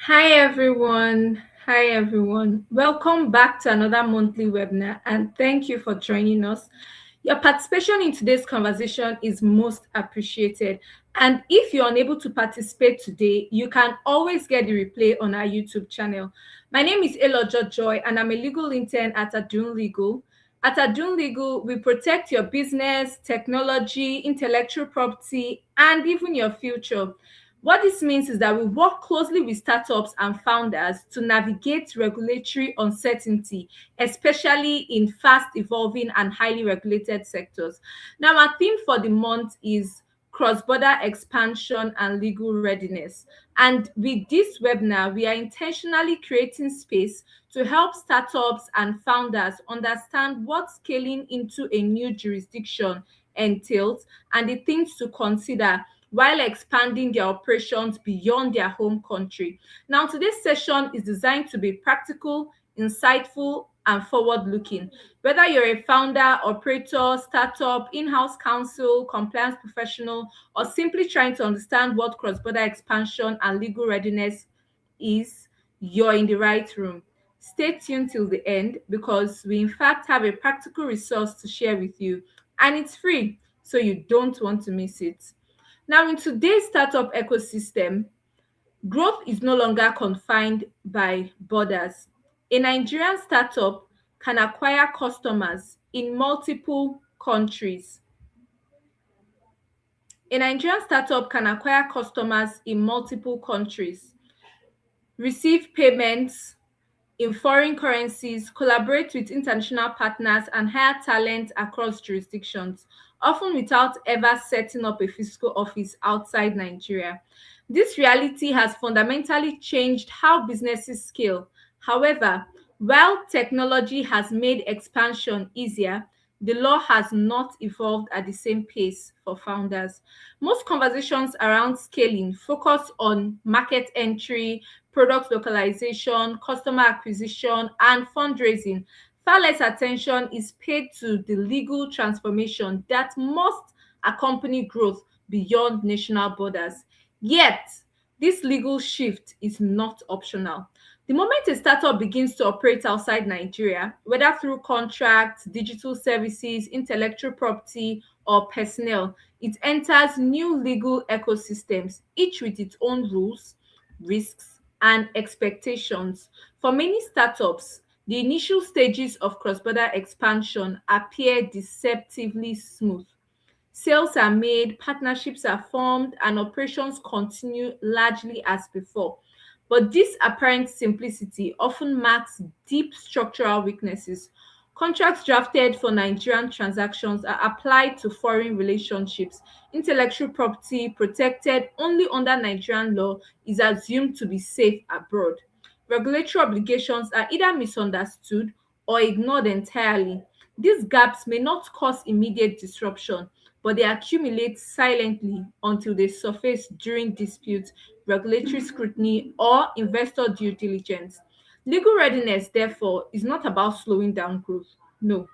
Hi everyone. Hi everyone. Welcome back to another monthly webinar and thank you for joining us. Your participation in today's conversation is most appreciated. And if you're unable to participate today, you can always get the replay on our YouTube channel. My name is Elojo Joy and I'm a legal intern at Adun Legal. At Adun Legal, we protect your business, technology, intellectual property, and even your future. What this means is that we work closely with startups and founders to navigate regulatory uncertainty, especially in fast evolving and highly regulated sectors. Now, our theme for the month is cross-border expansion and legal readiness. And with this webinar, we are intentionally creating space to help startups and founders understand what scaling into a new jurisdiction entails and the things to consider while expanding their operations beyond their home country. Now, today's session is designed to be practical, insightful, and forward looking. Whether you're a founder, operator, startup, in house counsel, compliance professional, or simply trying to understand what cross border expansion and legal readiness is, you're in the right room. Stay tuned till the end because we, in fact, have a practical resource to share with you, and it's free, so you don't want to miss it. Now, in today's startup ecosystem, growth is no longer confined by borders. A Nigerian startup can acquire customers in multiple countries. A Nigerian startup can acquire customers in multiple countries, receive payments in foreign currencies, collaborate with international partners, and hire talent across jurisdictions, often without ever setting up a physical office outside Nigeria. This reality has fundamentally changed how businesses scale. However, while technology has made expansion easier, the law has not evolved at the same pace for founders. Most conversations around scaling focus on market entry, product localization, customer acquisition, and fundraising. Far less attention is paid to the legal transformation that must accompany growth beyond national borders. Yet, this legal shift is not optional. The moment a startup begins to operate outside Nigeria, whether through contracts, digital services, intellectual property, or personnel, it enters new legal ecosystems, each with its own rules, risks, and expectations. For many startups, the initial stages of cross-border expansion appear deceptively smooth. Sales are made, partnerships are formed, and operations continue largely as before. But this apparent simplicity often marks deep structural weaknesses. Contracts drafted for Nigerian transactions are applied to foreign relationships. Intellectual property protected only under Nigerian law is assumed to be safe abroad. Regulatory obligations are either misunderstood or ignored entirely. These gaps may not cause immediate disruption, but they accumulate silently until they surface during disputes, regulatory scrutiny, or investor due diligence. Legal readiness, therefore, is not about slowing down growth. No,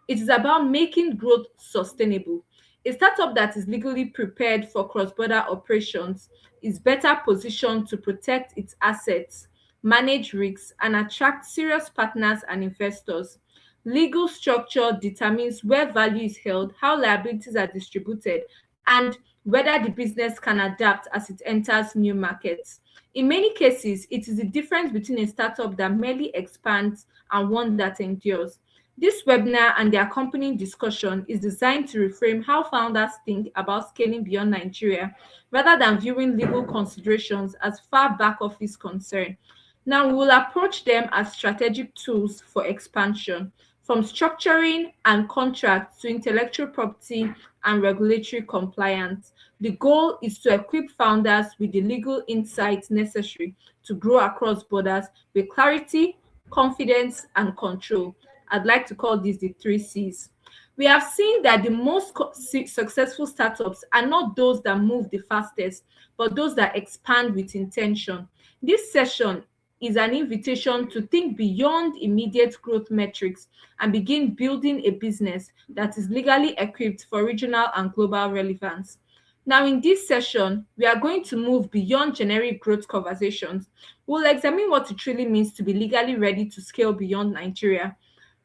it is about making growth sustainable. A startup that is legally prepared for cross-border operations is better positioned to protect its assets, manage risks, and attract serious partners and investors. Legal structure determines where value is held, how liabilities are distributed, and whether the business can adapt as it enters new markets. In many cases, it is the difference between a startup that merely expands and one that endures. This webinar and the accompanying discussion is designed to reframe how founders think about scaling beyond Nigeria rather than viewing legal considerations as far back office concern. Now, we will approach them as strategic tools for expansion, from structuring and contracts to intellectual property and regulatory compliance. The goal is to equip founders with the legal insights necessary to grow across borders with clarity, confidence, and control. I'd like to call these the three C's. We have seen that the most successful startups are not those that move the fastest, but those that expand with intention. This session is an invitation to think beyond immediate growth metrics and begin building a business that is legally equipped for regional and global relevance. Now, in this session, we are going to move beyond generic growth conversations. We'll examine what it really means to be legally ready to scale beyond Nigeria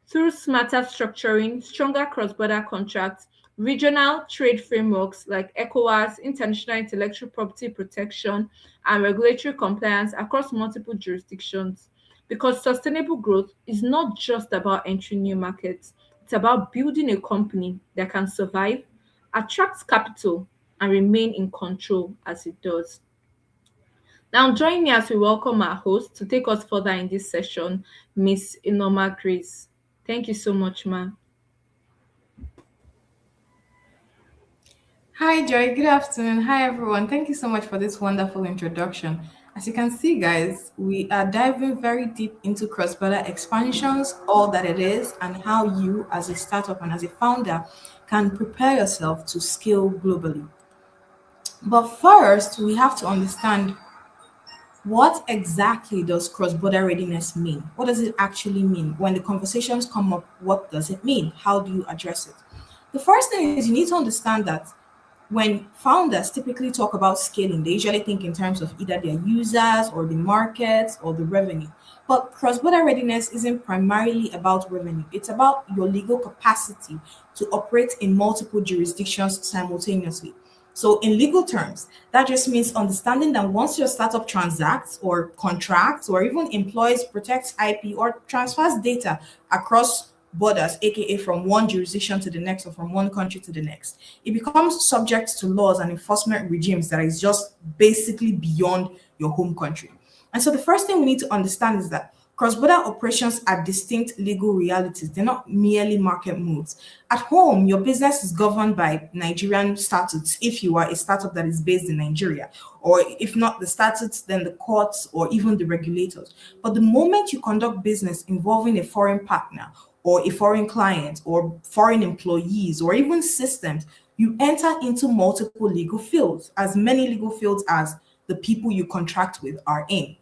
through smarter structuring, stronger cross-border contracts, regional trade frameworks like ECOWAS, international intellectual property protection, and regulatory compliance across multiple jurisdictions. Because sustainable growth is not just about entering new markets, it's about building a company that can survive, attract capital, and remain in control as it does. Now, join me as we welcome our host to take us further in this session, Miss Inoma Grace. Thank you so much, ma. Hi, Joy. Good afternoon. Hi, everyone. Thank you so much for this wonderful introduction. As you can see, guys, we are diving very deep into cross border expansions, all that it is, and how you, as a startup and as a founder, can prepare yourself to scale globally. But first, we have to understand what exactly does cross border readiness mean? What does it actually mean? When the conversations come up, what does it mean? How do you address it? The first thing is you need to understand that when founders typically talk about scaling, they usually think in terms of either their users or the markets or the revenue. But cross border readiness isn't primarily about revenue, it's about your legal capacity to operate in multiple jurisdictions simultaneously. So, in legal terms, that just means understanding that once your startup transacts or contracts or even employs, protects IP, or transfers data across borders, aka from one jurisdiction to the next or from one country to the next, it becomes subject to laws and enforcement regimes that is just basically beyond your home country. And so the first thing we need to understand is that cross-border operations are distinct legal realities. They're not merely market moves. At home, your business is governed by Nigerian statutes if you are a startup that is based in Nigeria, or if not the statutes, then the courts or even the regulators. But the moment you conduct business involving a foreign partner or a foreign client or foreign employees or even systems, you enter into multiple legal fields, as many legal fields as the people you contract with are in.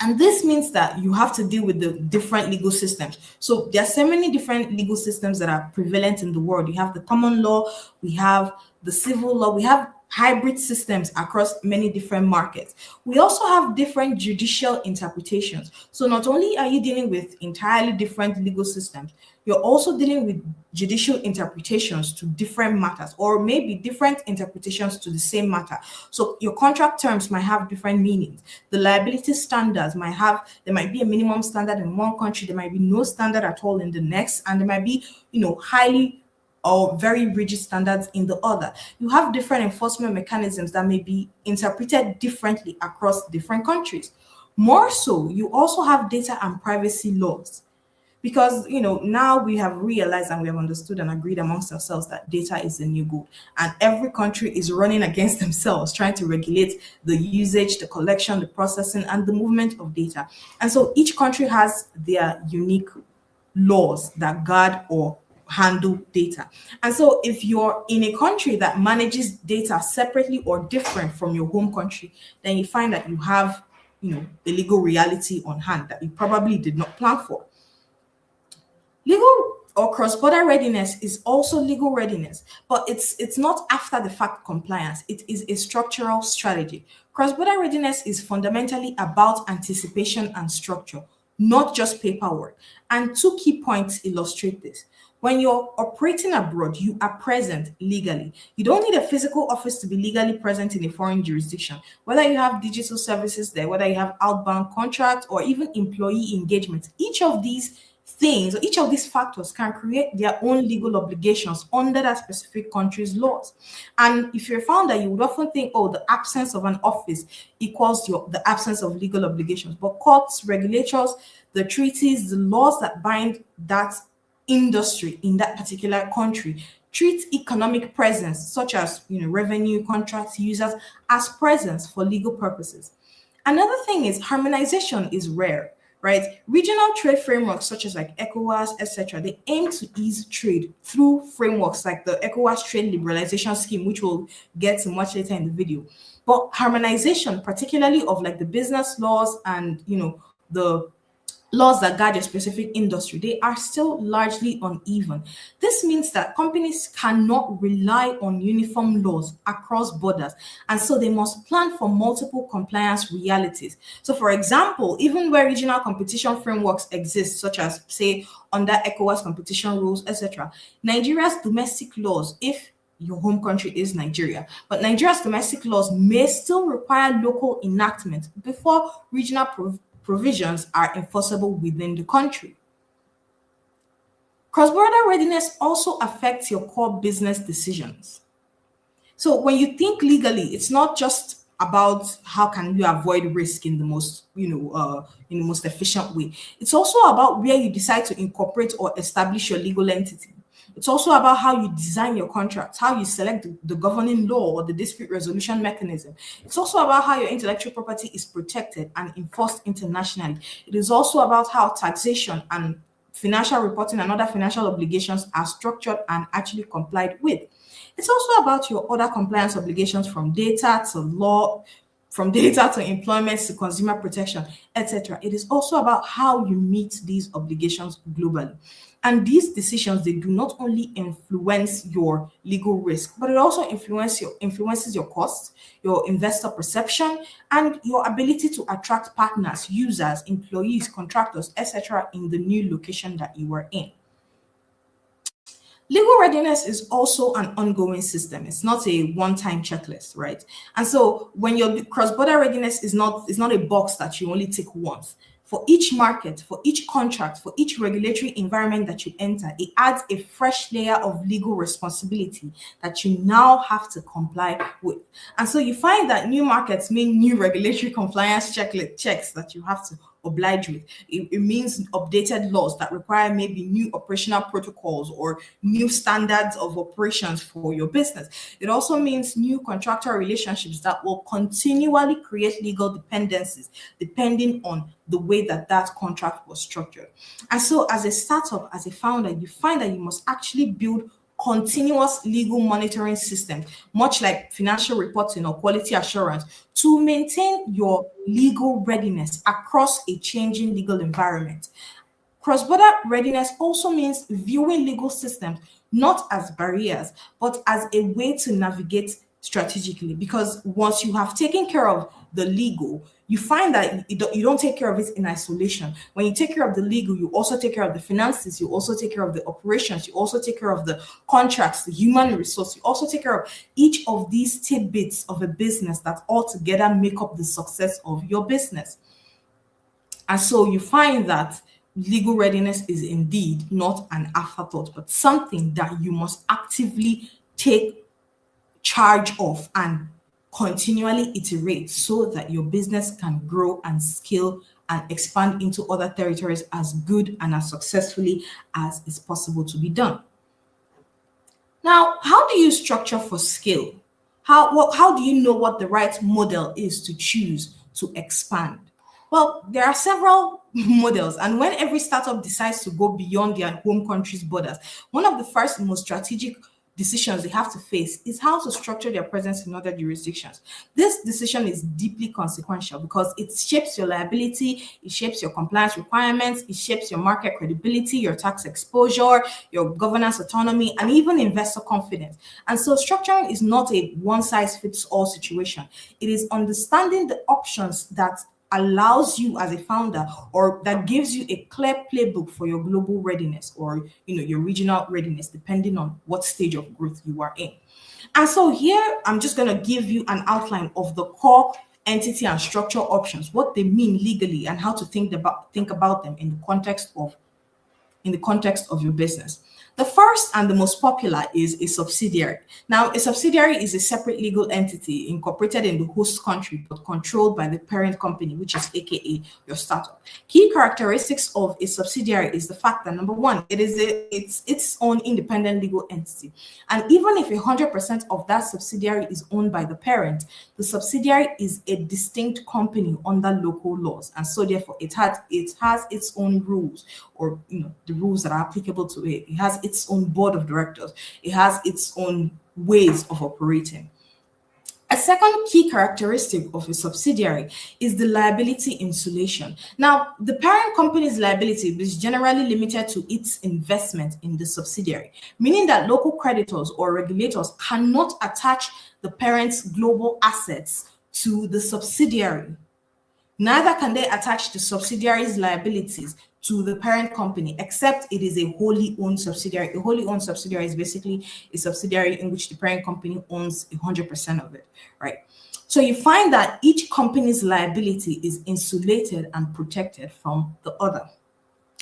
And this means that you have to deal with the different legal systems. So there are so many different legal systems that are prevalent in the world. You have the common law, we have the civil law, we have hybrid systems across many different markets. We also have different judicial interpretations. So not only are you dealing with entirely different legal systems, you're also dealing with judicial interpretations to different matters, or maybe different interpretations to the same matter. So your contract terms might have different meanings. The liability standards might have, there might be a minimum standard in one country, there might be no standard at all in the next, and there might be, highly or very rigid standards in the other. You have different enforcement mechanisms that may be interpreted differently across different countries. More so, you also have data and privacy laws, because now we have realized and we have understood and agreed amongst ourselves that data is the new gold, and every country is running against themselves trying to regulate the usage, the collection, the processing, and the movement of data. And so each country has their unique laws that guard or handle data. And so if you're in a country that manages data separately or different from your home country, then you find that you have the legal reality on hand that you probably did not plan for. Legal or cross-border readiness is also legal readiness, but it's not after the fact compliance. It is a structural strategy. Cross-border readiness is fundamentally about anticipation and structure, not just paperwork. And two key points illustrate this. When you're operating abroad, you are present legally. You don't need a physical office to be legally present in a foreign jurisdiction. Whether you have digital services there, whether you have outbound contracts, or even employee engagement, each of these things or each of these factors can create their own legal obligations under that specific country's laws. And if you're a founder, you would often think, oh, the absence of an office equals the absence of legal obligations. But courts, regulators, the treaties, the laws that bind that industry in that particular country treat economic presence, such as revenue, contracts, users, as presence for legal purposes. Another thing is harmonization is rare, right? Regional trade frameworks such as like ECOWAS, etc., they aim to ease trade through frameworks like the ECOWAS Trade Liberalization Scheme, which we'll get to much later in the video. But harmonization, particularly of like the business laws and the laws that guide a specific industry, they are still largely uneven. This means that companies cannot rely on uniform laws across borders, and so they must plan for multiple compliance realities. So, for example, even where regional competition frameworks exist, such as, say, under ECOWAS competition rules, etc., Nigeria's domestic laws, if your home country is Nigeria, but Nigeria's domestic laws may still require local enactment before regional provisions are enforceable within the country. Cross-border readiness also affects your core business decisions. So when you think legally, it's not just about how can you avoid risk in the most, in the most efficient way. It's also about where you decide to incorporate or establish your legal entity. It's also about how you design your contracts, how you select the governing law or the dispute resolution mechanism. It's also about how your intellectual property is protected and enforced internationally. It is also about how taxation and financial reporting and other financial obligations are structured and actually complied with. It's also about your other compliance obligations, from data to law, from data to employment to consumer protection, etc. It is also about how you meet these obligations globally. And these decisions, they do not only influence your legal risk, but it also influences your costs, your investor perception, and your ability to attract partners, users, employees, contractors, etc. in the new location that you are in. Legal readiness is also an ongoing system. It's not a one-time checklist, right? And so when your cross-border readiness is not a box that you only tick once. For each market, for each contract, for each regulatory environment that you enter, it adds a fresh layer of legal responsibility that you now have to comply with. And so you find that new markets mean new regulatory compliance checks that you have to oblige with. It means updated laws that require maybe new operational protocols or new standards of operations for your business. It also means new contractual relationships that will continually create legal dependencies depending on the way that that contract was structured. And so as a startup, as a founder, you find that you must actually build continuous legal monitoring systems, much like financial reporting or quality assurance, to maintain your legal readiness across a changing legal environment. Cross-border readiness also means viewing legal systems not as barriers, but as a way to navigate strategically. Because once you have taken care of the legal, you find that you don't take care of it in isolation. When you take care of the legal, you also take care of the finances, you also take care of the operations, you also take care of the contracts, the human resource, you also take care of each of these tidbits of a business that all together make up the success of your business. And so you find that legal readiness is indeed not an afterthought, but something that you must actively take charge of and continually iterate so that your business can grow and scale and expand into other territories as good and as successfully as is possible to be done. Now, how do you structure for scale? How do you know what the right model is to choose to expand? Well, there are several models, and when every startup decides to go beyond their home country's borders, one of the first and most strategic decisions they have to face is how to structure their presence in other jurisdictions. This decision is deeply consequential because it shapes your liability, it shapes your compliance requirements, it shapes your market credibility, your tax exposure, your governance autonomy, and even investor confidence. And so structuring is not a one size fits all situation. It is understanding the options that allows you as a founder, or that gives you a clear playbook for your global readiness, or your regional readiness, depending on what stage of growth you are in. And so here I'm just going to give you an outline of the core entity and structure options, what they mean legally, and how to think about them in the context of your business. The first and the most popular is a subsidiary. Now, a subsidiary is a separate legal entity incorporated in the host country but controlled by the parent company, which is AKA your startup. Key characteristics of a subsidiary is the fact that, number one, it's its own independent legal entity. And even if 100% of that subsidiary is owned by the parent, the subsidiary is a distinct company under local laws. And so therefore it has its own rules, or the rules that are applicable to it. It has its own board of directors. It has its own ways of operating. A second key characteristic of a subsidiary is the liability insulation. Now, the parent company's liability is generally limited to its investment in the subsidiary, meaning that local creditors or regulators cannot attach the parent's global assets to the subsidiary. Neither can they attach the subsidiary's liabilities to the parent company, except it is a wholly owned subsidiary. A wholly owned subsidiary is basically a subsidiary in which the parent company owns 100% of it, right? So you find that each company's liability is insulated and protected from the other.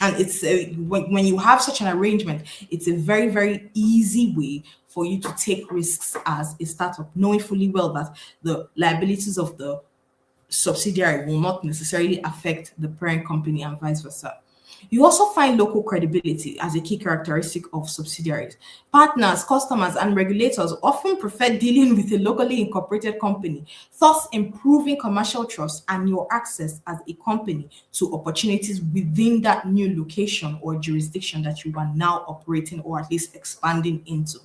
And it's when you have such an arrangement, it's a very, very easy way for you to take risks as a startup, knowing fully well that the liabilities of the subsidiary will not necessarily affect the parent company and vice versa. You also find local credibility as a key characteristic of subsidiaries. Partners, customers, and regulators often prefer dealing with a locally incorporated company, thus improving commercial trust and your access as a company to opportunities within that new location or jurisdiction that you are now operating or at least expanding into.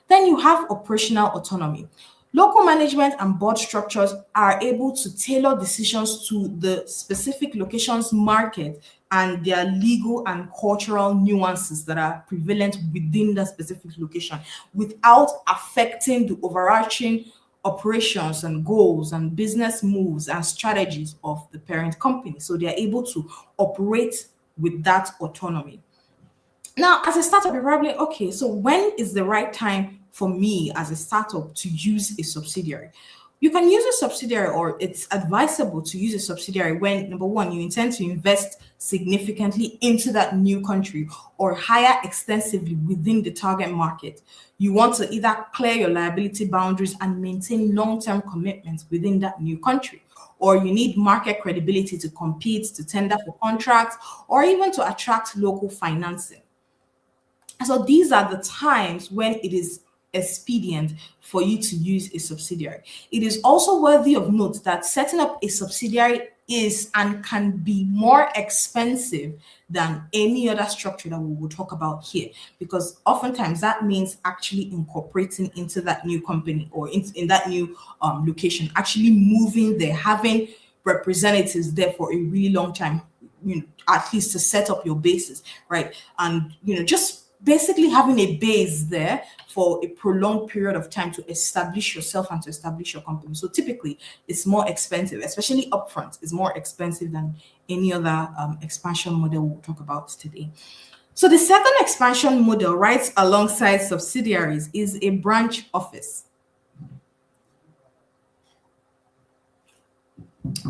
Then you have operational autonomy. Local management and board structures are able to tailor decisions to the specific location's market and their legal and cultural nuances that are prevalent within that specific location without affecting the overarching operations and goals and business moves and strategies of the parent company. So they are able to operate with that autonomy. Now, as a startup, you're probably okay. So, when is the right time for me as a startup to use a subsidiary? You can use a subsidiary, or it's advisable to use a subsidiary when, number one, you intend to invest significantly into that new country or hire extensively within the target market. You want to either clear your liability boundaries and maintain long term commitments within that new country, or you need market credibility to compete, to tender for contracts, or even to attract local financing. So these are the times when it is expedient for you to use a subsidiary. It is also worthy of note that setting up a subsidiary is and can be more expensive than any other structure that we will talk about here, because oftentimes that means actually incorporating into that new company or in that new location, actually moving there, having representatives there for a really long time, at least to set up your bases, right? And just basically having a base there for a prolonged period of time to establish yourself and to establish your company. So typically it's more expensive, especially upfront. It's more expensive than any other expansion model we'll talk about today. So the second expansion model right alongside subsidiaries is a branch office.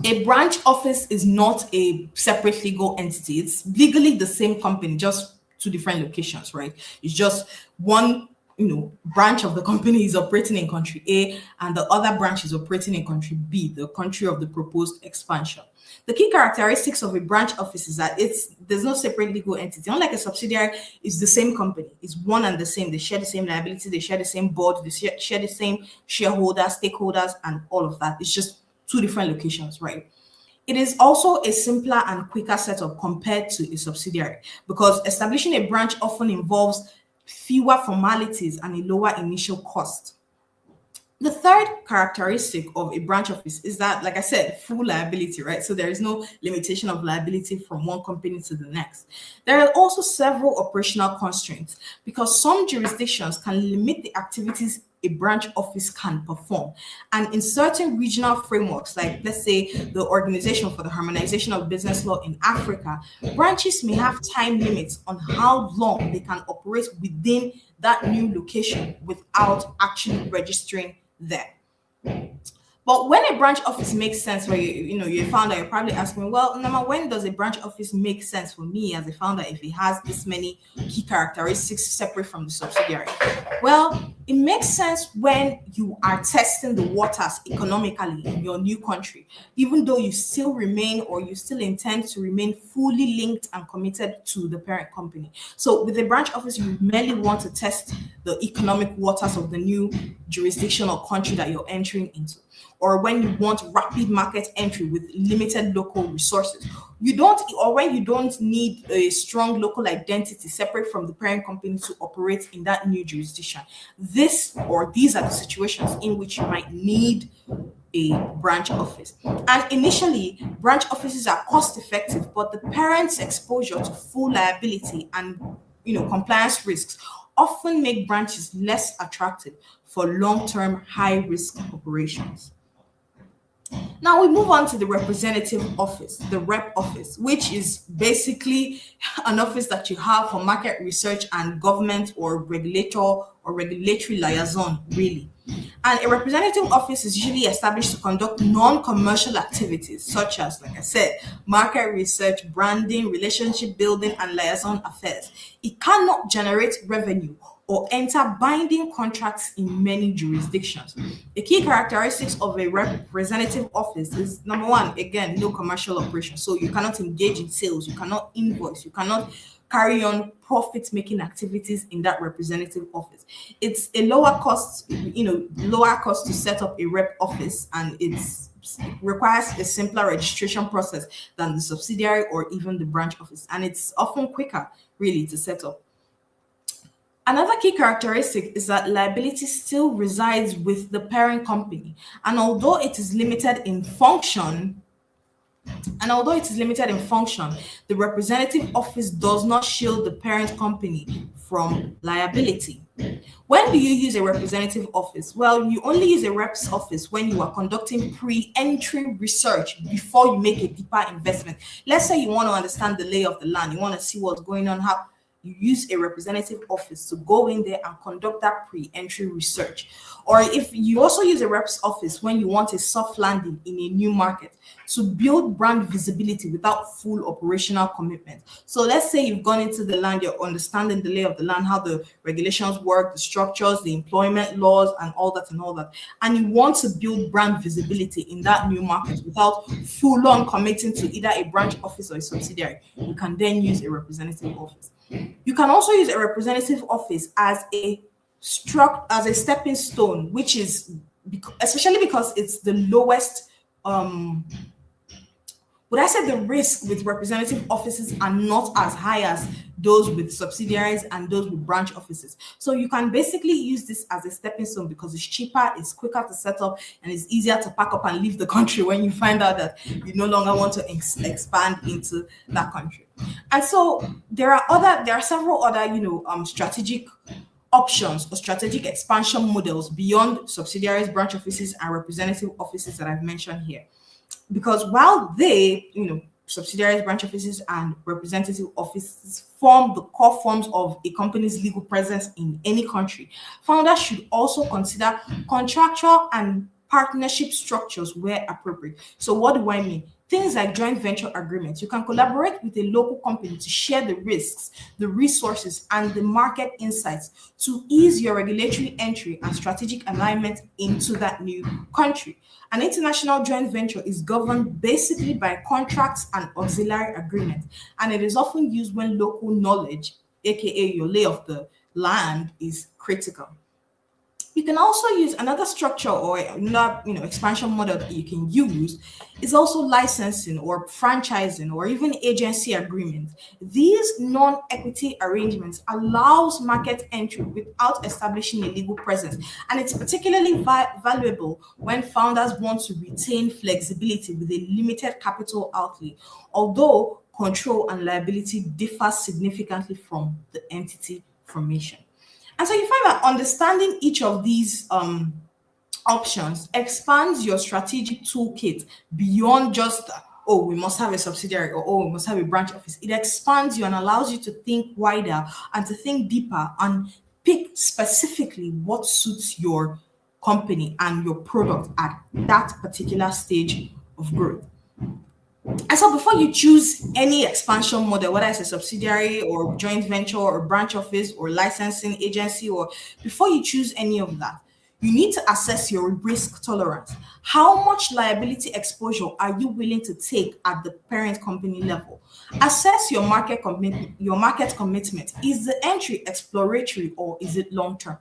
A branch office is not a separate legal entity. It's legally the same company, just two different locations, right? It's just one, branch of the company is operating in country A and the other branch is operating in country B, the country of the proposed expansion. The key characteristics of a branch office is that there's no separate legal entity. Unlike a subsidiary, it's the same company. It's one and the same. They share the same liability. They share the same board. They share the same shareholders, stakeholders, and all of that. It's just two different locations, right? It is also a simpler and quicker setup compared to a subsidiary because establishing a branch often involves fewer formalities and a lower initial cost. The third characteristic of a branch office is that, like I said, full liability, right? So there is no limitation of liability from one company to the next. There are also several operational constraints because some jurisdictions can limit the activities a branch office can perform. And in certain regional frameworks, like let's say the Organization for the Harmonization of Business Law in Africa, branches may have time limits on how long they can operate within that new location without actually registering there. But when a branch office makes sense for you're a founder, you're probably asking, well, Nama, when does a branch office make sense for me as a founder if it has this many key characteristics separate from the subsidiary? Well, it makes sense when you are testing the waters economically in your new country, even though you still remain or you still intend to remain fully linked and committed to the parent company. So with a branch office, you merely want to test the economic waters of the new jurisdiction or country that you're entering into, or when you want rapid market entry with limited local resources, You don't, or when you don't need a strong local identity separate from the parent company to operate in that new jurisdiction. This or these are the situations in which you might need a branch office. And initially, branch offices are cost effective, but the parent's exposure to full liability and compliance risks often make branches less attractive for long-term high-risk operations. Now we move on to the representative office, the rep office, which is basically an office that you have for market research and government or regulator or regulatory liaison, really. And a representative office is usually established to conduct non-commercial activities such as, like I said, market research, branding, relationship building, and liaison affairs. It cannot generate revenue or enter binding contracts in many jurisdictions. The key characteristics of a representative office is, number one, again, no commercial operation. So you cannot engage in sales, you cannot invoice, you cannot carry on profit-making activities in that representative office. It's a lower cost to set up a rep office, and it requires a simpler registration process than the subsidiary or even the branch office, and it's often quicker, really, to set up. Another key characteristic is that liability still resides with the parent company, and although it is limited in function, the representative office does not shield the parent company from liability. When do you use a representative office? Well, you only use a rep's office when you are conducting pre-entry research before you make a deeper investment. Let's say you want to understand the lay of the land, you want to see what's going on, how you use a representative office to go in there and conduct that pre-entry research. Or if you also use a rep's office when you want a soft landing in a new market to build brand visibility without full operational commitment. So let's say you've gone into the land, you're understanding the lay of the land, how the regulations work, the structures, the employment laws, and all that, and you want to build brand visibility in that new market without full on committing to either a branch office or a subsidiary. You can then use a representative office. You can also use a representative office as a stepping stone, which is especially because it's the lowest. Would I say the risk with representative offices are not as high as those with subsidiaries and those with branch offices. So you can basically use this as a stepping stone because it's cheaper, it's quicker to set up, and it's easier to pack up and leave the country when you find out that you no longer want to expand into that country. And so there are several other strategic options or strategic expansion models beyond subsidiaries, branch offices, and representative offices that I've mentioned here. Because while subsidiaries, branch offices, and representative offices form the core forms of a company's legal presence in any country, founders should also consider contractual and partnership structures where appropriate. So what do I mean? Things like joint venture agreements. You can collaborate with a local company to share the risks, the resources, and the market insights to ease your regulatory entry and strategic alignment into that new country. An international joint venture is governed basically by contracts and auxiliary agreements, and it is often used when local knowledge, aka your lay of the land, is critical. You can also use another structure or another expansion model that you can use is also licensing or franchising or even agency agreements. These non-equity arrangements allows market entry without establishing a legal presence, and it's particularly valuable when founders want to retain flexibility with a limited capital outlay, although control and liability differ significantly from the entity formation. And so you find that understanding each of these options expands your strategic toolkit beyond just, we must have a subsidiary or we must have a branch office. It expands you and allows you to think wider and to think deeper and pick specifically what suits your company and your product at that particular stage of growth. And so before you choose any expansion model, whether it's a subsidiary or joint venture or branch office or licensing agency, or before you choose any of that, you need to assess your risk tolerance. How much liability exposure are you willing to take at the parent company level? Assess your market commitment. Is the entry exploratory or is it long-term?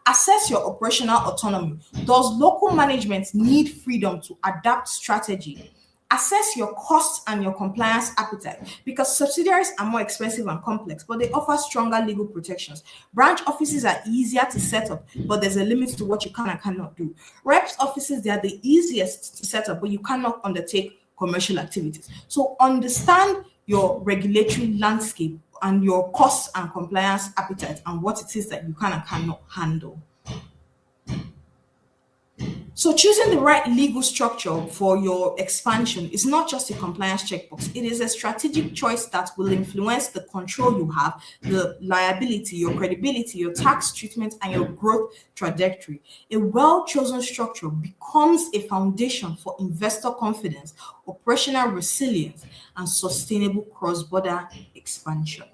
Assess your operational autonomy. Does local management need freedom to adapt strategy? Assess your costs and your compliance appetite, because subsidiaries are more expensive and complex, but they offer stronger legal protections. Branch offices are easier to set up, but there's a limit to what you can and cannot do. Reps offices, they are the easiest to set up, but you cannot undertake commercial activities. So understand your regulatory landscape and your costs and compliance appetite and what it is that you can and cannot handle. So choosing the right legal structure for your expansion is not just a compliance checkbox. It is a strategic choice that will influence the control you have, the liability, your credibility, your tax treatment, and your growth trajectory. A well-chosen structure becomes a foundation for investor confidence, operational resilience, and sustainable cross-border expansion.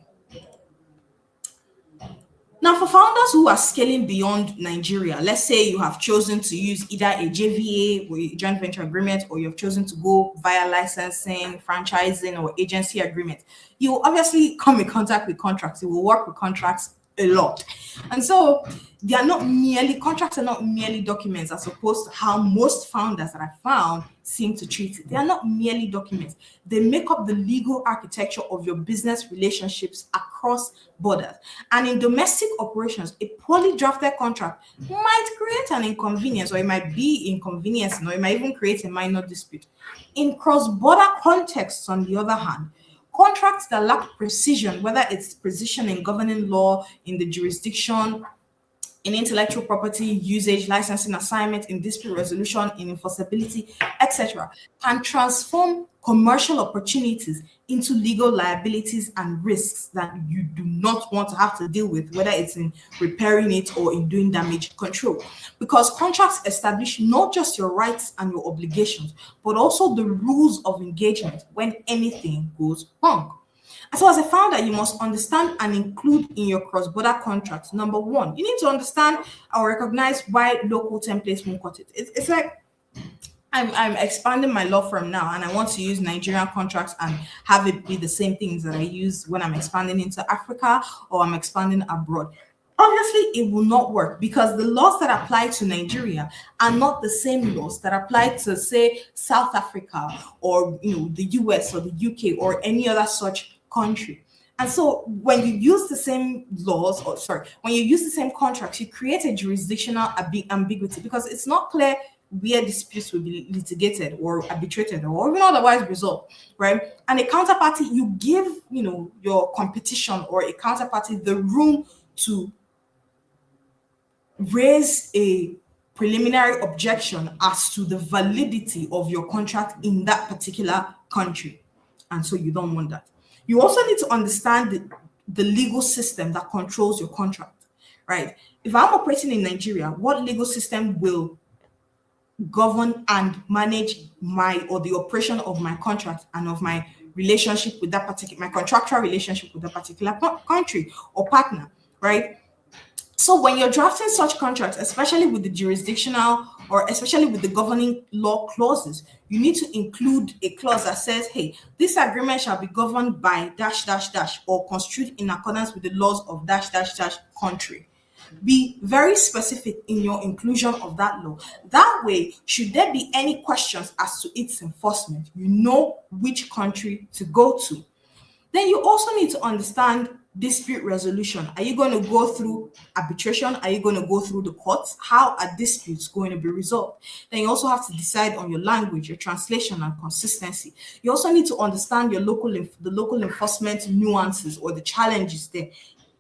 Now, for founders who are scaling beyond Nigeria, let's say you have chosen to use either a JVA or a joint venture agreement, or you've chosen to go via licensing, franchising, or agency agreement, you will obviously come in contact with contracts. You will work with contracts a lot. And so they are not merely, contracts are not merely documents, as opposed to how most founders that I found seem to treat it. They are not merely documents. They make up the legal architecture of your business relationships across borders. And in domestic operations, a poorly drafted contract might create an inconvenience, or it might be inconvenience, or it might even create a minor dispute. In cross-border contexts, on the other hand, contracts that lack precision, whether it's precision in governing law, in the jurisdiction, in intellectual property usage, licensing, assignment, in dispute resolution, in enforceability, etc., can transform commercial opportunities into legal liabilities and risks that you do not want to have to deal with, whether it's in repairing it or in doing damage control. Because contracts establish not just your rights and your obligations, but also the rules of engagement when anything goes wrong. And so, as a founder, you must understand and include in your cross-border contracts. Number one, you need to understand or recognize why local templates won't cut it. It's like I'm expanding my law firm now, and I want to use Nigerian contracts and have it be the same things that I use when I'm expanding into Africa or I'm expanding abroad. Obviously, it will not work, because the laws that apply to Nigeria are not the same laws that apply to, say, South Africa, or the US or the UK or any other such country. And so when you use the same laws, or sorry, when you use the same contracts, you create a jurisdictional ambiguity, because it's not clear where disputes will be litigated or arbitrated or even otherwise resolved, right? And a counterparty, you give, your competition or a counterparty the room to raise a preliminary objection as to the validity of your contract in that particular country. And so you don't want that. You also need to understand the legal system that controls your contract, right? If I'm operating in Nigeria, what legal system will govern and manage the operation of my contract and of my relationship with that particular, my contractual relationship with that particular country or partner, right? So when you're drafting such contracts, especially with the jurisdictional or especially with the governing law clauses, you need to include a clause that says, hey, this agreement shall be governed by dash, dash, dash, or construed in accordance with the laws of dash, dash, dash country. Be very specific in your inclusion of that law. That way, should there be any questions as to its enforcement, you know which country to go to. Then you also need to understand dispute resolution. Are you going to go through arbitration? Are you going to go through the courts? How are disputes going to be resolved? Then you also have to decide on your language, your translation, and consistency. You also need to understand the local enforcement nuances or the challenges there,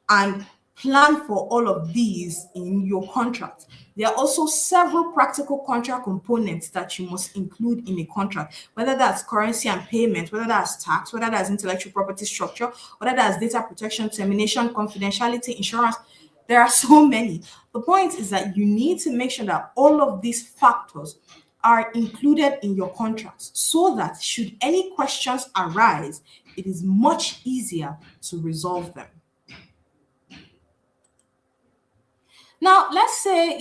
and plan for all of these in your contract. There are also several practical contract components that you must include in a contract, whether that's currency and payment, whether that's tax, whether that's intellectual property structure, whether that's data protection, termination, confidentiality, insurance. There are so many. The point is that you need to make sure that all of these factors are included in your contracts, so that should any questions arise, it is much easier to resolve them. Now, let's say,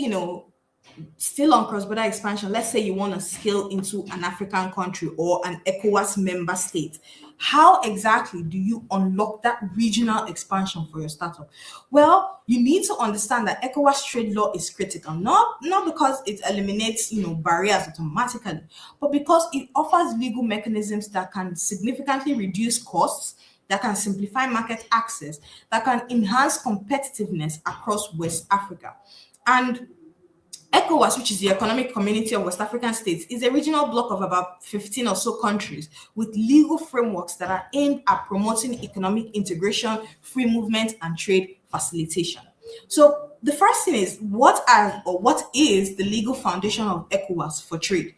still on cross-border expansion, let's say you want to scale into an African country or an ECOWAS member state. How exactly do you unlock that regional expansion for your startup? Well, you need to understand that ECOWAS trade law is critical, not because it eliminates barriers automatically, but because it offers legal mechanisms that can significantly reduce costs, that can simplify market access, that can enhance competitiveness across West Africa. And ECOWAS, which is the Economic Community of West African States, is a regional bloc of about 15 or so countries with legal frameworks that are aimed at promoting economic integration, free movement, and trade facilitation. So the first thing is, what is the legal foundation of ECOWAS for trade?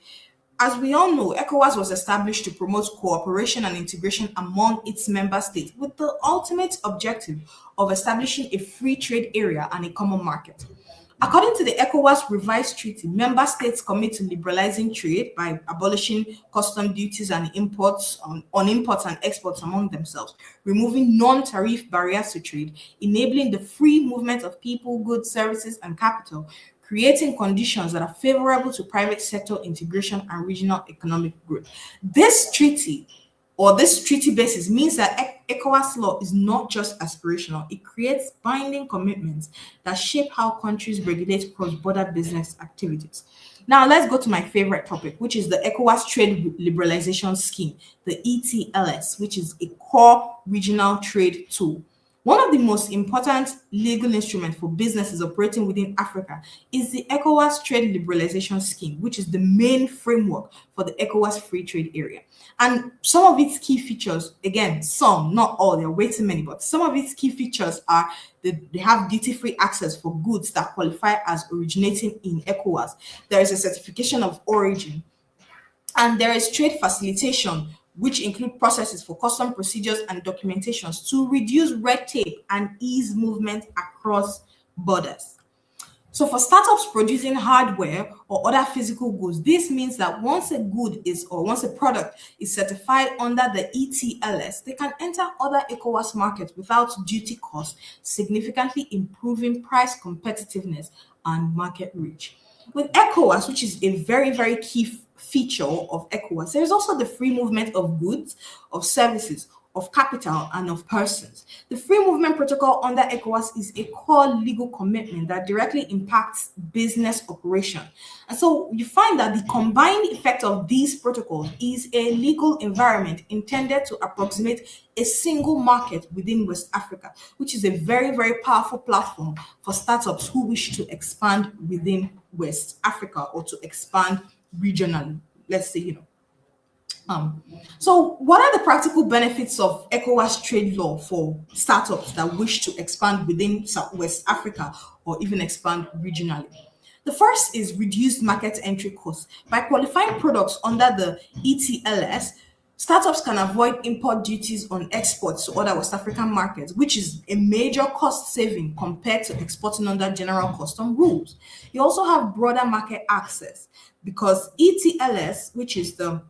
As we all know, ECOWAS was established to promote cooperation and integration among its member states with the ultimate objective of establishing a free trade area and a common market. According to the ECOWAS revised treaty, member states commit to liberalizing trade by abolishing custom duties and imports on imports and exports among themselves, removing non-tariff barriers to trade, enabling the free movement of people, goods, services, and capital, creating conditions that are favorable to private sector integration and regional economic growth. This treaty basis means that ECOWAS law is not just aspirational, it creates binding commitments that shape how countries regulate cross-border business activities. Now, let's go to my favorite topic, which is the ECOWAS Trade Liberalization Scheme, the ETLS, which is a core regional trade tool. One of the most important legal instruments for businesses operating within Africa is the ECOWAS Trade Liberalization Scheme, which is the main framework for the ECOWAS Free Trade Area. And some of its key features, again, some, not all, there are way too many, but some of its key features are that they have duty-free access for goods that qualify as originating in ECOWAS. There is a certification of origin, and there is trade facilitation, which include processes for custom procedures and documentations to reduce red tape and ease movement across borders. So for startups producing hardware or other physical goods, this means that once a product is certified under the ETLS, they can enter other ECOWAS markets without duty costs, significantly improving price competitiveness and market reach. With ECOWAS, which is a very, very key feature of ECOWAS, there is also the free movement of goods, of services, of capital, and of persons. The free movement protocol under ECOWAS is a core legal commitment that directly impacts business operation. And so you find that the combined effect of these protocols is a legal environment intended to approximate a single market within West Africa, which is a very, very powerful platform for startups who wish to expand within West Africa or to expand regionally, let's say. So what are the practical benefits of ECOWAS trade law for startups that wish to expand within West Africa or even expand regionally? The first is reduced market entry costs. By qualifying products under the ETLS, startups can avoid import duties on exports to other West African markets, which is a major cost saving compared to exporting under general custom rules. You also have broader market access because ETLS, which is the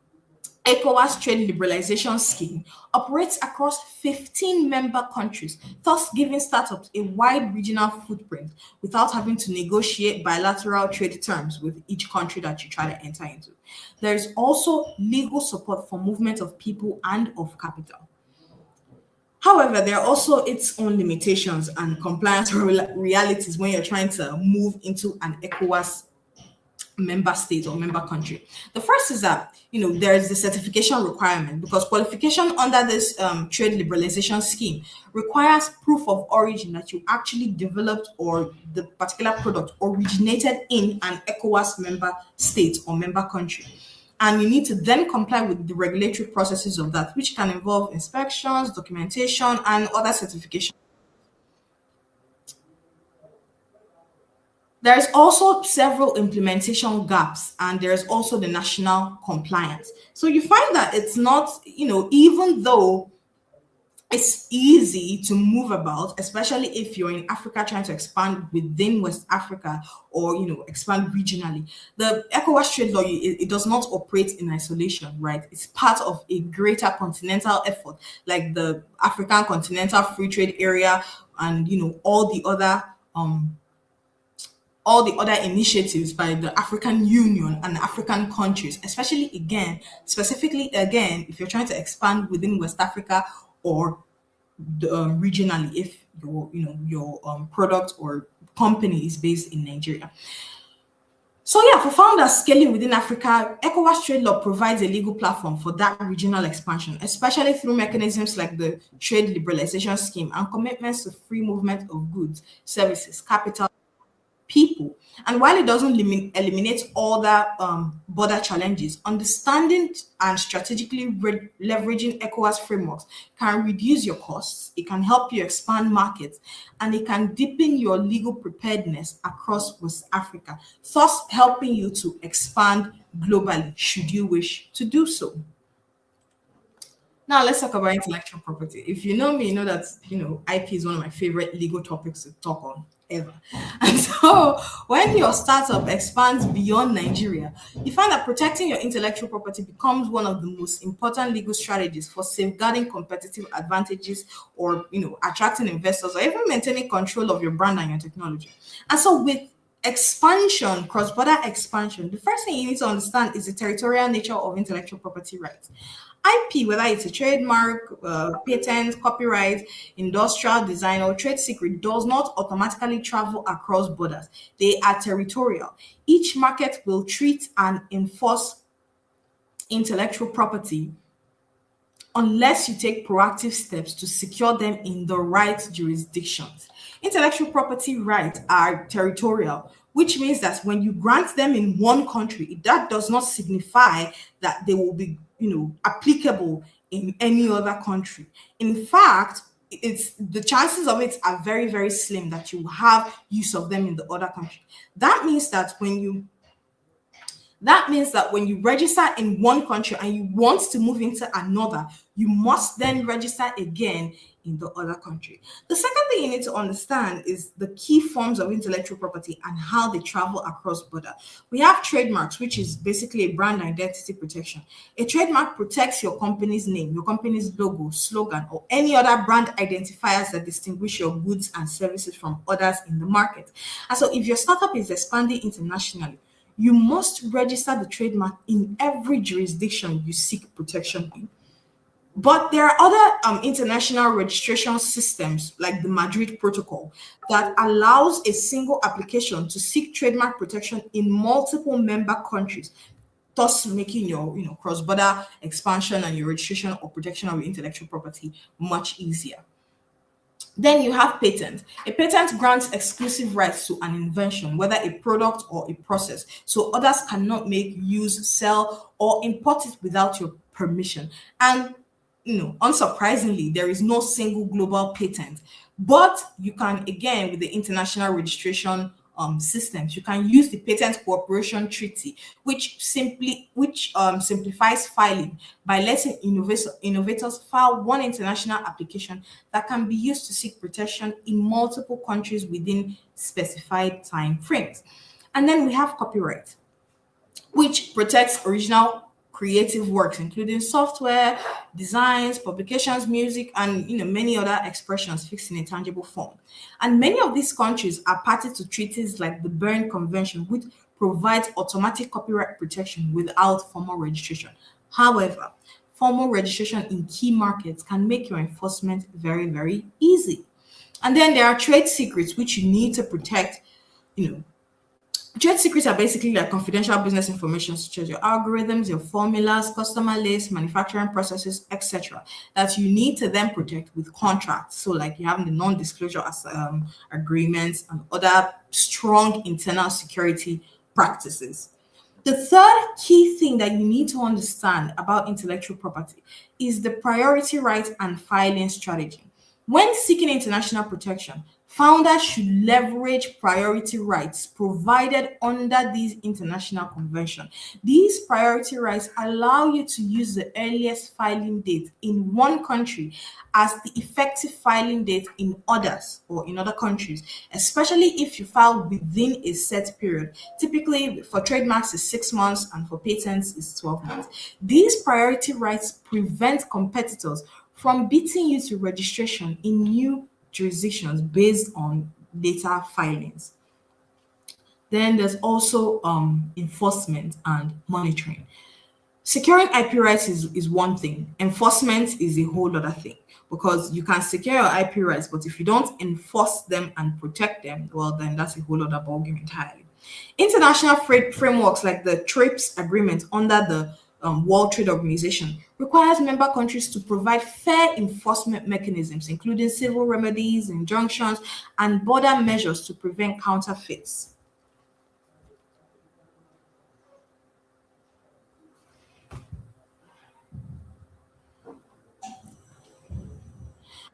ECOWAS Trade Liberalization Scheme, operates across 15 member countries, thus giving startups a wide regional footprint without having to negotiate bilateral trade terms with each country that you try to enter into. There is also legal support for movement of people and of capital. However, there are also its own limitations and compliance realities when you're trying to move into an ECOWAS member state or member country. The first is that there is the certification requirement because qualification under this trade liberalization scheme requires proof of origin that you actually developed or the particular product originated in an ECOWAS member state or member country. And you need to then comply with the regulatory processes of that, which can involve inspections, documentation, and other certification. There's also several implementation gaps, and there's also the national compliance. So you find that it's not, even though it's easy to move about, especially if you're in Africa trying to expand within West Africa or, expand regionally. The ECOWAS trade law, it does not operate in isolation, right? It's part of a greater continental effort, like the African Continental Free Trade Area and, all the other all the other initiatives by the African Union and African countries, especially again, specifically again, if you're trying to expand within West Africa or regionally, if your product or company is based in Nigeria. So yeah, for founders scaling within Africa, ECOWAS trade law provides a legal platform for that regional expansion, especially through mechanisms like the trade liberalization scheme and commitments to free movement of goods, services, capital, people. And while it doesn't eliminate all the border challenges, understanding and strategically leveraging ECOWAS frameworks can reduce your costs, it can help you expand markets, and it can deepen your legal preparedness across West Africa, thus helping you to expand globally should you wish to do so. Now let's talk about intellectual property. If you know me, you know that IP is one of my favorite legal topics to talk on ever. And so when your startup expands beyond Nigeria, you find that protecting your intellectual property becomes one of the most important legal strategies for safeguarding competitive advantages or attracting investors or even maintaining control of your brand and your technology. And so with expansion, cross-border expansion, the first thing you need to understand is the territorial nature of intellectual property rights. IP, whether it's a trademark, patent, copyright, industrial design, or trade secret, does not automatically travel across borders. They are territorial. Each market will treat and enforce intellectual property unless you take proactive steps to secure them in the right jurisdictions. Intellectual property rights are territorial, which means that when you grant them in one country, that does not signify that they will be, applicable in any other country. In fact, it's the chances of it are very, very slim that you have use of them in the other country. That means that when you register in one country and you want to move into another, you must then register again in the other country. The second thing you need to understand is the key forms of intellectual property and how they travel across border. We have trademarks, which is basically a brand identity protection. A trademark protects your company's name, your company's logo, slogan, or any other brand identifiers that distinguish your goods and services from others in the market. And so if your startup is expanding internationally, you must register the trademark in every jurisdiction you seek protection in. But there are other international registration systems like the Madrid Protocol that allows a single application to seek trademark protection in multiple member countries, thus making your cross-border expansion and your registration or protection of your intellectual property much easier. Then you have patent. A patent grants exclusive rights to an invention, whether a product or a process, so others cannot make, use, sell, or import it without your permission. And unsurprisingly, there is no single global patent, but you can, again, with the international registration systems, you can use the Patent Cooperation Treaty, which simplifies filing by letting innovators file one international application that can be used to seek protection in multiple countries within specified time frames. And then we have copyright, which protects original creative works, including software, designs, publications, music, and many other expressions fixed in a tangible form. And many of these countries are party to treaties like the Berne Convention, which provides automatic copyright protection without formal registration. However, formal registration in key markets can make your enforcement very, very easy. And then there are trade secrets which you need to protect. Trade secrets are basically like confidential business information such as your algorithms, your formulas, customer lists, manufacturing processes, etc. that you need to then protect with contracts. So like you have the non-disclosure agreements and other strong internal security practices. The third key thing that you need to understand about intellectual property is the priority right and filing strategy. When seeking international protection, founders should leverage priority rights provided under these international conventions. These priority rights allow you to use the earliest filing date in one country as the effective filing date in others or in other countries, especially if you file within a set period. Typically, for trademarks, it's 6 months, and for patents, it's 12 months. These priority rights prevent competitors from beating you to registration in new jurisdictions based on data filings. Then there's also enforcement and monitoring. Securing IP rights is one thing. Enforcement is a whole other thing because you can secure your IP rights, but if you don't enforce them and protect them, well, then that's a whole other ballgame entirely. International frameworks like the TRIPS agreement under the World Trade Organization requires member countries to provide fair enforcement mechanisms, including civil remedies, injunctions, and border measures to prevent counterfeits.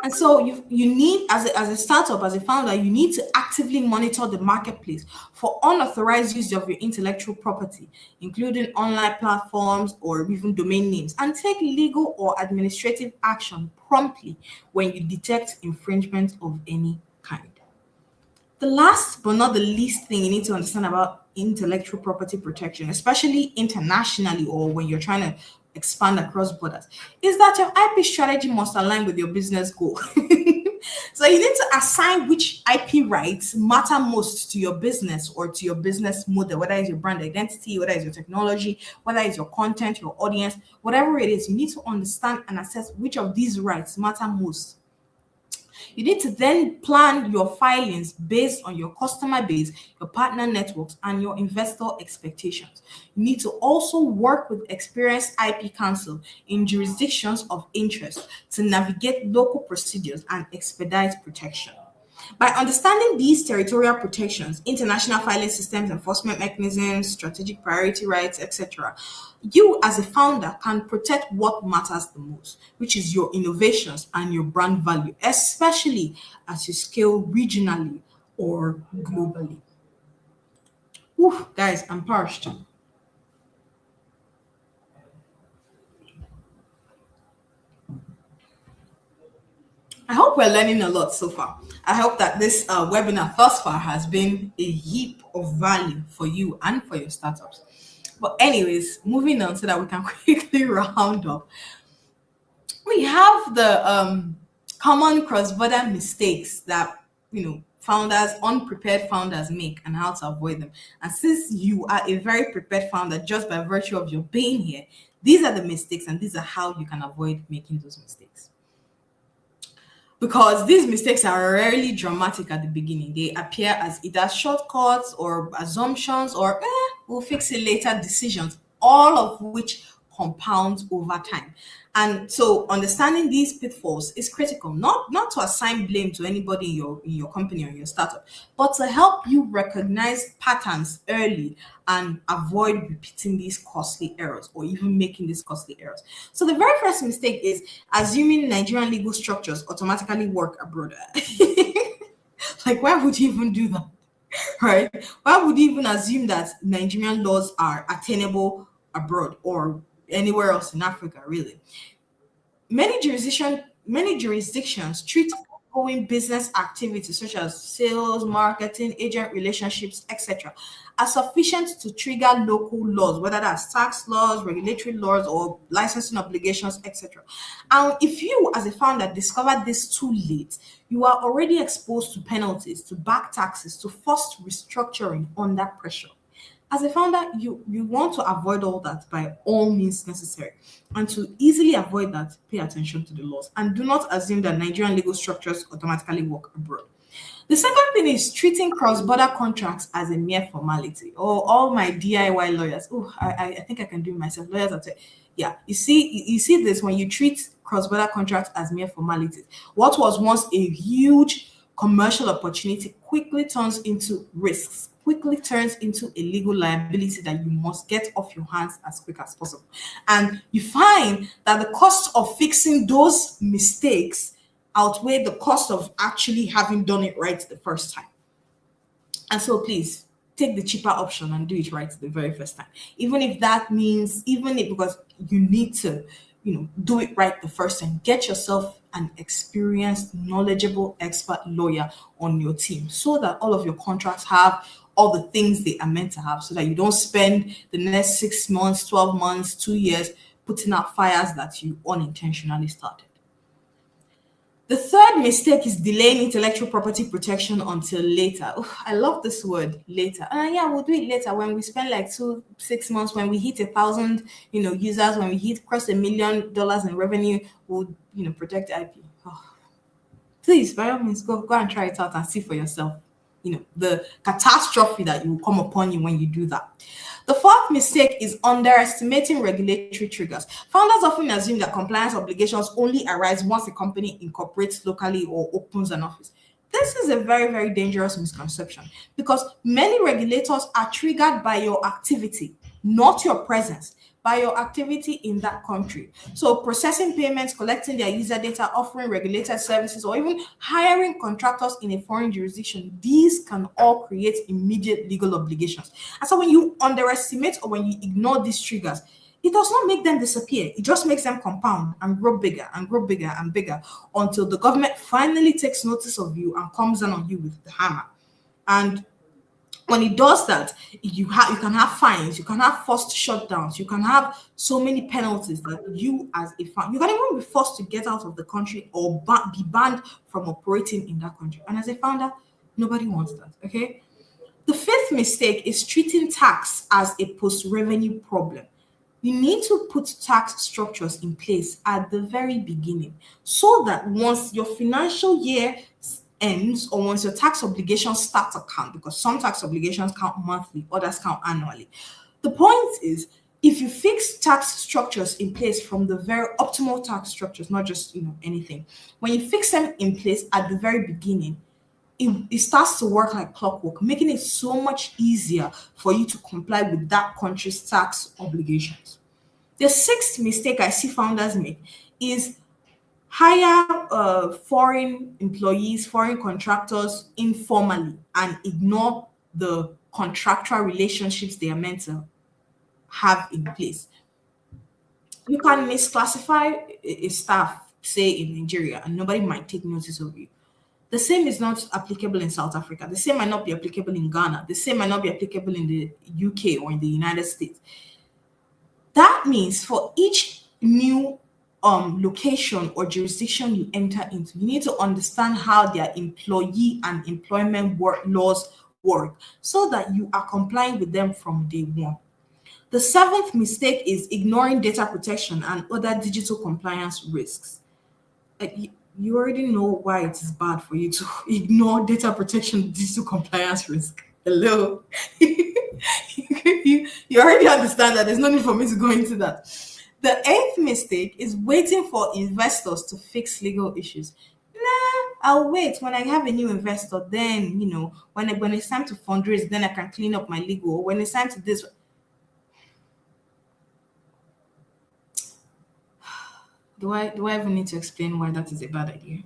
And so you need as a startup, as a founder, you need to actively monitor the marketplace for unauthorized use of your intellectual property, including online platforms or even domain names, and take legal or administrative action promptly when you detect infringement of any kind. The last but not the least thing you need to understand about intellectual property protection, especially internationally or when you're trying to expand across borders, is that your IP strategy must align with your business goal. So you need to assign which IP rights matter most to your business or to your business model, whether it's your brand identity, whether it's your technology, whether it's your content, your audience, whatever it is, you need to understand and assess which of these rights matter most. You need to then plan your filings based on your customer base, your partner networks, and your investor expectations. You need to also work with experienced IP counsel in jurisdictions of interest to navigate local procedures and expedite protection. By understanding these territorial protections, international filing systems, enforcement mechanisms, strategic priority rights, etc., you as a founder can protect what matters the most, which is your innovations and your brand value, especially as you scale regionally or globally. Whew, guys, I'm parched. I hope we're learning a lot so far. I hope that this webinar thus far has been a heap of value for you and for your startups. But anyways, moving on so that we can quickly round up. We have the common cross-border mistakes that founders, unprepared founders make and how to avoid them. And since you are a very prepared founder just by virtue of your being here, these are the mistakes and these are how you can avoid making those mistakes. Because these mistakes are rarely dramatic at the beginning. They appear as either shortcuts or assumptions or we'll fix it later decisions, all of which compounds over time. And so understanding these pitfalls is critical, not to assign blame to anybody in your company or your startup, but to help you recognize patterns early and avoid repeating these costly errors or even making these costly errors. So the very first mistake is assuming Nigerian legal structures automatically work abroad. Like, why would you even do that? Right? Why would you even assume that Nigerian laws are attainable abroad or anywhere else in Africa, really? Many jurisdictions treat ongoing business activities such as sales, marketing, agent relationships, etc., are sufficient to trigger local laws, whether that's tax laws, regulatory laws, or licensing obligations, etc. And if you, as a founder, discover this too late, you are already exposed to penalties, to back taxes, to forced restructuring under pressure. As a founder, you want to avoid all that by all means necessary. And to easily avoid that, pay attention to the laws and do not assume that Nigerian legal structures automatically work abroad. The second thing is treating cross-border contracts as a mere formality. Oh, all my DIY lawyers. Oh, I think I can do it myself. Lawyers are yeah. You see this when you treat cross-border contracts as mere formalities. What was once a huge commercial opportunity quickly turns into risks, quickly turns into a legal liability that you must get off your hands as quick as possible. And you find that the cost of fixing those mistakes outweigh the cost of actually having done it right the first time. And so please take the cheaper option and do it right the very first time. Even if that means, because you need to, do it right the first time. Get yourself an experienced, knowledgeable, expert lawyer on your team so that all of your contracts have all the things they are meant to have so that you don't spend the next 6 months, 12 months, 2 years putting out fires that you unintentionally started. The third mistake is delaying intellectual property protection until later. Oof, I love this word, later. Yeah, we'll do it later when we spend like 6 months, when we hit 1,000, users, when we hit cross $1 million in revenue, we'll, protect the IP. Oh, please, by all means, go and try it out and see for yourself. The catastrophe that will come upon you when you do that. The fourth mistake is underestimating regulatory triggers. Founders often assume that compliance obligations only arise once a company incorporates locally or opens an office. This is a very, very dangerous misconception because many regulators are triggered by your activity, not your presence, by your activity in that country. So processing payments, collecting their user data, offering regulated services, or even hiring contractors in a foreign jurisdiction, these can all create immediate legal obligations. And so when you underestimate or when you ignore these triggers, it does not make them disappear. It just makes them compound and grow bigger and grow bigger and bigger until the government finally takes notice of you and comes down on you with the hammer. And when it does that, you can have fines, you can have forced shutdowns, you can have so many penalties that you as a fan, you can even be forced to get out of the country or be banned from operating in that country. And as a founder, nobody wants that. Okay. The fifth mistake is treating tax as a post-revenue problem. You need to put tax structures in place at the very beginning so that once your financial year ends or once your tax obligations start to count, because some tax obligations count monthly, others count annually. The point is, if you fix tax structures in place from the very optimal tax structures, not just anything, when you fix them in place at the very beginning, it starts to work like clockwork, making it so much easier for you to comply with that country's tax obligations. The sixth mistake I see founders make is hire foreign employees, foreign contractors informally and ignore the contractual relationships they are meant to have in place. You can misclassify a staff, say in Nigeria, and nobody might take notice of you. The same is not applicable in South Africa. The same might not be applicable in Ghana. The same might not be applicable in the UK or in the United States. That means for each new location or jurisdiction you enter into, you need to understand how their employee and employment laws work so that you are complying with them from day one. The seventh mistake is ignoring data protection and other digital compliance risks. You already know why it is bad for you to ignore data protection, digital compliance risk. Hello. you already understand that. There's no need for me to go into that. The eighth mistake is waiting for investors to fix legal issues. Nah, I'll wait. When I have a new investor, then, when it's time to fundraise, then I can clean up my legal. When it's time to this. Do I even need to explain why that is a bad idea?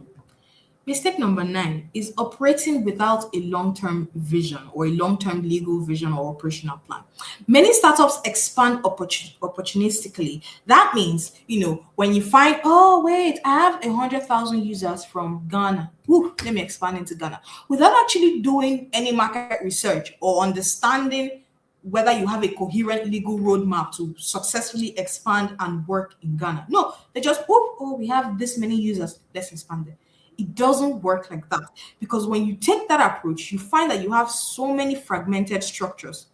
Mistake number 9 is operating without a long-term vision or a long-term legal vision or operational plan. Many startups expand opportunistically. That means, when you find, oh, wait, I have 100,000 users from Ghana. Ooh, let me expand into Ghana. Without actually doing any market research or understanding whether you have a coherent legal roadmap to successfully expand and work in Ghana. No, they just, we have this many users, let's expand it. It doesn't work like that because when you take that approach, you find that you have so many fragmented structures.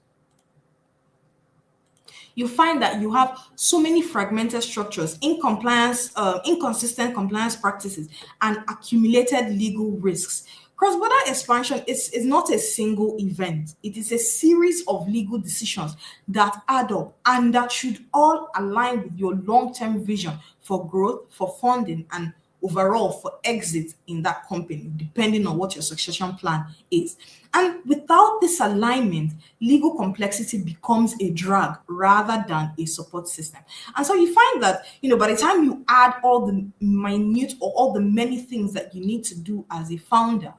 You find that you have so many fragmented structures, inconsistent compliance practices, and accumulated legal risks. Cross-border expansion is not a single event. It is a series of legal decisions that add up and that should all align with your long-term vision for growth, for funding, and overall for exit in that company, depending on what your succession plan is. And without this alignment, legal complexity becomes a drag rather than a support system. And so you find that, by the time you add all the minute or all the many things that you need to do as a founder,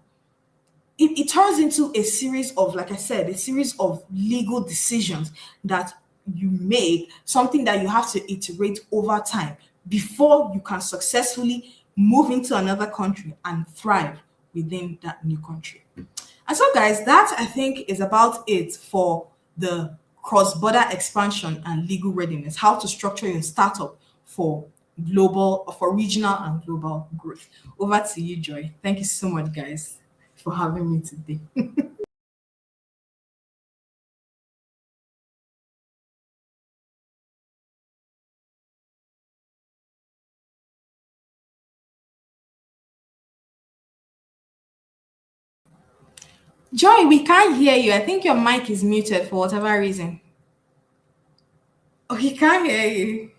it turns into a series of, like I said, a series of legal decisions that you make, something that you have to iterate over time before you can successfully move into another country and thrive within that new country. And so, guys, that I think is about it for the cross-border expansion and legal readiness, how to structure your startup for global, for regional and global growth. Over to you, Joy. Thank you so much, guys, for having me today. Joy, we can't hear you. I think your mic is muted for whatever reason. Oh, he can't hear you.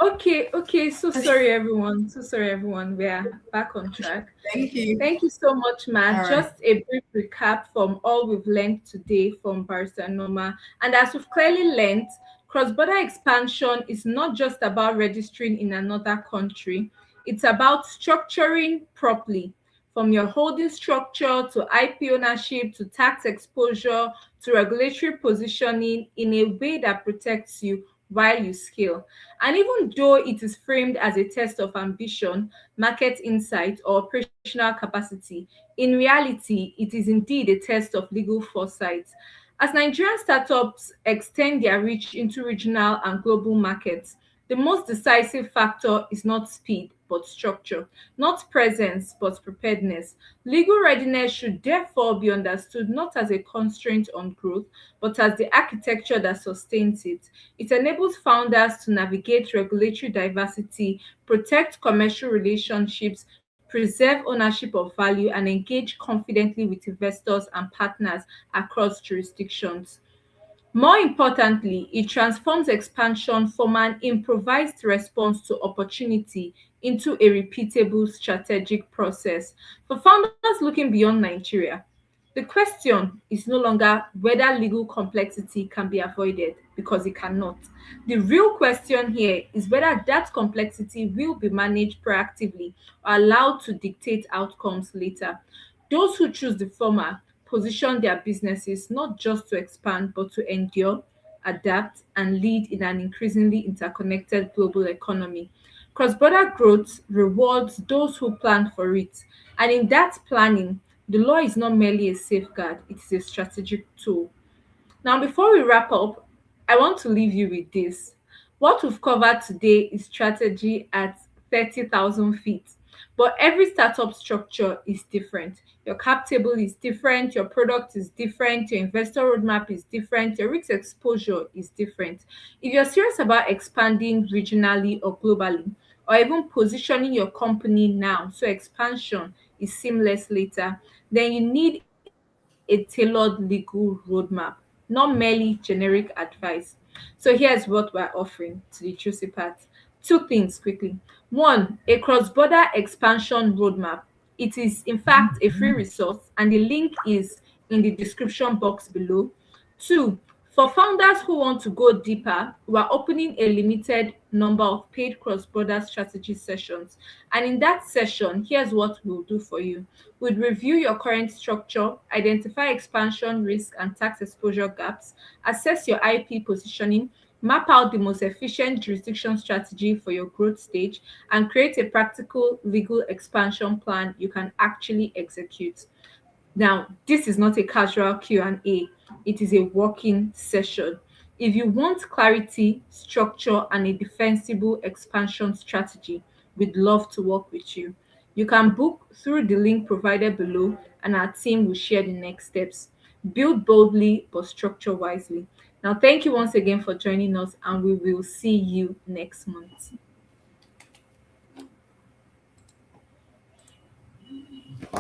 Okay. So sorry, everyone. So sorry, everyone. We are back on track. Thank you. Thank you so much, All Matt. right. Just a brief recap from all we've learned today from Barista Noma. And as we've clearly learned, cross-border expansion is not just about registering in another country. It's about structuring properly, from your holding structure to IP ownership to tax exposure to regulatory positioning in a way that protects you while you scale. And even though it is framed as a test of ambition, market insight, or operational capacity, in reality, it is indeed a test of legal foresight. As Nigerian startups extend their reach into regional and global markets, the most decisive factor is not speed, but structure, not presence, but preparedness. Legal readiness should therefore be understood not as a constraint on growth, but as the architecture that sustains it. It enables founders to navigate regulatory diversity, protect commercial relationships, preserve ownership of value, and engage confidently with investors and partners across jurisdictions. More importantly, it transforms expansion from an improvised response to opportunity into a repeatable strategic process. For founders looking beyond Nigeria, the question is no longer whether legal complexity can be avoided, because it cannot. The real question here is whether that complexity will be managed proactively or allowed to dictate outcomes later. Those who choose the former position their businesses not just to expand, but to endure, adapt, and lead in an increasingly interconnected global economy. Cross-border growth rewards those who plan for it, and in that planning, the law is not merely a safeguard, it is a strategic tool. Now, before we wrap up, I want to leave you with this. What we've covered today is strategy at 30,000 feet, but every startup structure is different. Your cap table is different, your product is different, your investor roadmap is different, your risk exposure is different. If you're serious about expanding regionally or globally, or even positioning your company now so expansion is seamless later, then you need a tailored legal roadmap, not merely generic advice. So here's what we're offering to the juicy part. Two things quickly. One, a cross-border expansion roadmap. It is in fact a free resource, and the link is in the description box below. Two, for founders who want to go deeper, we're opening a limited number of paid cross-border strategy sessions. And in that session, here's what we'll do for you. We'll review your current structure, identify expansion risk and tax exposure gaps, assess your IP positioning, map out the most efficient jurisdiction strategy for your growth stage, and create a practical legal expansion plan you can actually execute. Now, this is not a casual Q&A, it is a working session. If you want clarity, structure, and a defensible expansion strategy, we'd love to work with you. You can book through the link provided below, and our team will share the next steps. Build boldly but structure wisely. Now, thank you once again for joining us, and we will see you next month.